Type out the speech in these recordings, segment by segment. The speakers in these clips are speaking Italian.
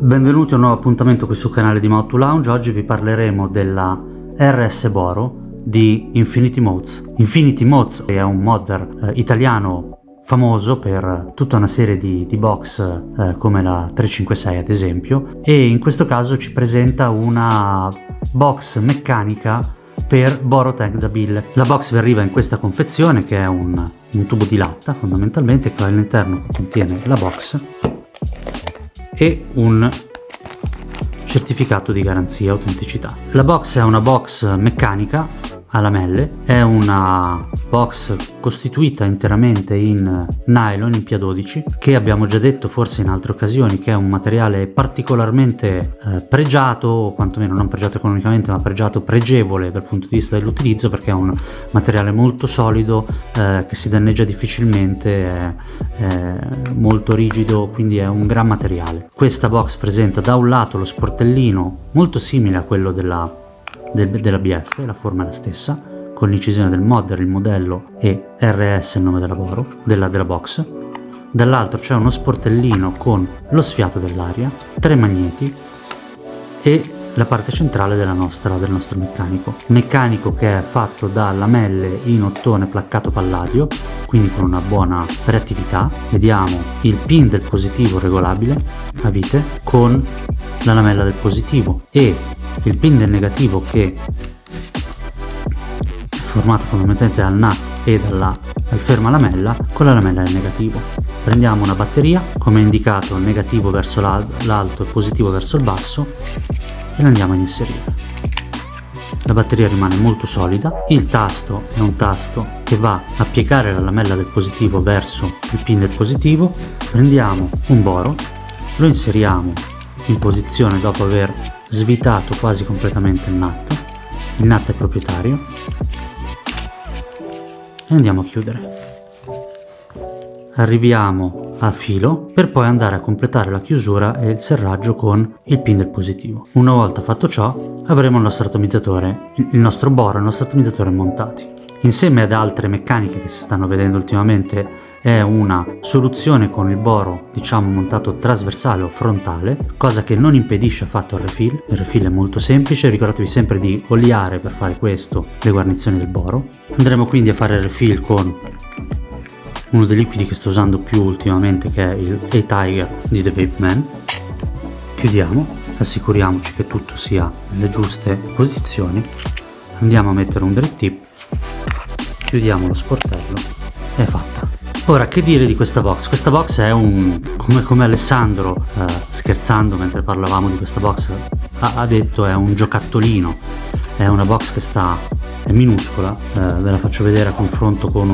Benvenuti a un nuovo appuntamento qui sul canale di Mod2Lounge. Oggi vi parleremo della RS Boro di Infinity Mods. Infinity Mods è un modder italiano famoso per tutta una serie di box come la 356 ad esempio, e in questo caso ci presenta una box meccanica per Boro Tank da 1000. La box vi arriva in questa confezione che è un tubo di latta fondamentalmente, che all'interno contiene la box e un certificato di garanzia e autenticità. La box è una box meccanica a lamelle, è una box costituita interamente in nylon in P12, che abbiamo già detto forse in altre occasioni che è un materiale particolarmente pregiato, o quantomeno non pregiato economicamente ma pregevole dal punto di vista dell'utilizzo, perché è un materiale molto solido che si danneggia difficilmente, è molto rigido, quindi è un gran materiale. Questa box presenta da un lato lo sportellino molto simile a quello della BF, la forma è la stessa, con l'incisione del modder, il modello e RS il nome della Boro, della box. Dall'altro c'è uno sportellino con lo sfiato dell'aria, 3 magneti e la parte centrale del nostro meccanico che è fatto da lamelle in ottone placcato palladio, quindi con una buona reattività. Vediamo il pin del positivo regolabile a vite con la lamella del positivo e il pin del negativo che è formato fondamentalmente dal nut e dal fermalamella con la lamella del negativo. Prendiamo una batteria, come indicato negativo verso l'alto e positivo verso il basso, e la andiamo ad inserire. La batteria rimane molto solida, il tasto è un tasto che va a piegare la lamella del positivo verso il pin del positivo. Prendiamo un boro, lo inseriamo in posizione dopo aver svitato quasi completamente il nut è proprietario, e andiamo a chiudere. Arriviamo a filo per poi andare a completare la chiusura e il serraggio con il pin del positivo. Una volta fatto ciò avremo il nostro atomizzatore, il nostro boro e il nostro atomizzatore montati. Insieme ad altre meccaniche che si stanno vedendo ultimamente è una soluzione con il boro montato trasversale o frontale, cosa che non impedisce affatto il refill. Il refill è molto semplice, ricordatevi sempre di oliare per fare questo le guarnizioni del boro. Andremo quindi a fare il refill con uno dei liquidi che sto usando più ultimamente, che è il A-Tiger di The Vape Man. Chiudiamo, assicuriamoci che tutto sia nelle giuste posizioni, andiamo a mettere un drip tip, chiudiamo lo sportello e è fatta. Ora, che dire di questa box? Questa box è come Alessandro scherzando mentre parlavamo di questa box ha detto, è un giocattolino. È una box che è minuscola, ve la faccio vedere a confronto con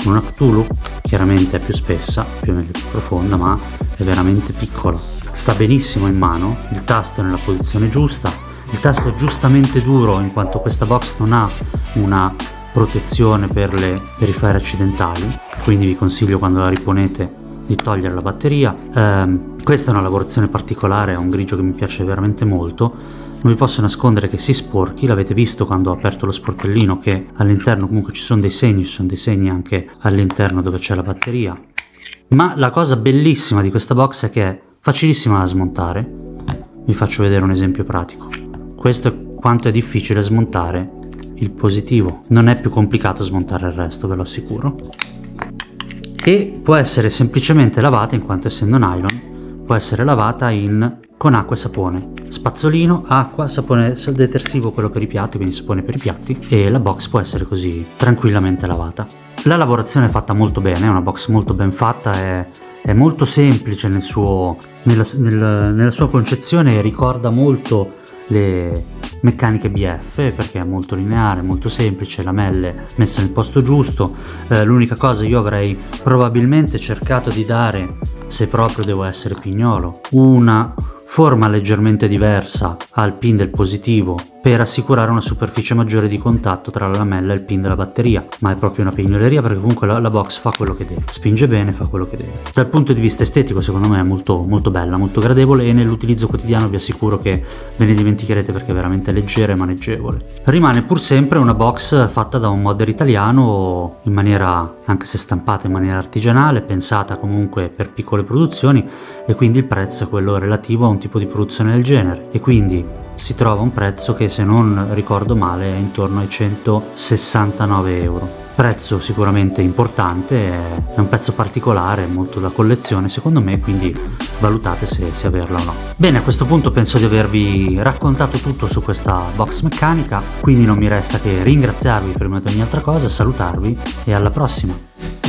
una Cthulhu. Chiaramente è più spessa, più profonda, ma è veramente piccola. Sta benissimo in mano, il tasto è nella posizione giusta, il tasto è giustamente duro in quanto questa box non ha una protezione per i ferri accidentali, quindi vi consiglio quando la riponete di togliere la batteria. Questa è una lavorazione particolare, è un grigio che mi piace veramente molto. Non vi posso nascondere che si sporchi, l'avete visto quando ho aperto lo sportellino che all'interno comunque ci sono dei segni anche all'interno dove c'è la batteria. Ma la cosa bellissima di questa box è che è facilissima da smontare. Vi faccio vedere un esempio pratico. Questo è quanto è difficile smontare il positivo, non è più complicato smontare il resto, ve lo assicuro. E può essere semplicemente lavata, in quanto essendo nylon, può essere lavata con acqua e sapone. Spazzolino, acqua, sapone detersivo, quello per i piatti, quindi sapone per i piatti, e la box può essere così tranquillamente lavata. La lavorazione è fatta molto bene, è una box molto ben fatta, è molto semplice nella sua concezione e ricorda molto le meccaniche BF, perché è molto lineare, molto semplice, lamelle messe nel posto giusto. L'unica cosa, io avrei probabilmente cercato di dare, se proprio devo essere pignolo, una forma leggermente diversa al pin del positivo per assicurare una superficie maggiore di contatto tra la lamella e il pin della batteria, ma è proprio una pignoleria perché comunque la box fa quello che deve, spinge bene, fa quello che deve. Dal punto di vista estetico secondo me è molto bella, molto gradevole, e nell'utilizzo quotidiano vi assicuro che ve ne dimenticherete perché è veramente leggera e maneggevole. Rimane pur sempre una box fatta da un modder italiano in maniera, anche se stampata in maniera artigianale, pensata comunque per piccole produzioni, e quindi il prezzo è quello relativo a un tipo di produzione del genere, e quindi si trova un prezzo che, se non ricordo male, è intorno ai 169 euro. Prezzo sicuramente importante, è un pezzo particolare, molto da collezione secondo me, quindi valutate se averla o no. Bene, a questo punto penso di avervi raccontato tutto su questa box meccanica, quindi non mi resta che ringraziarvi prima di ogni altra cosa, salutarvi e alla prossima!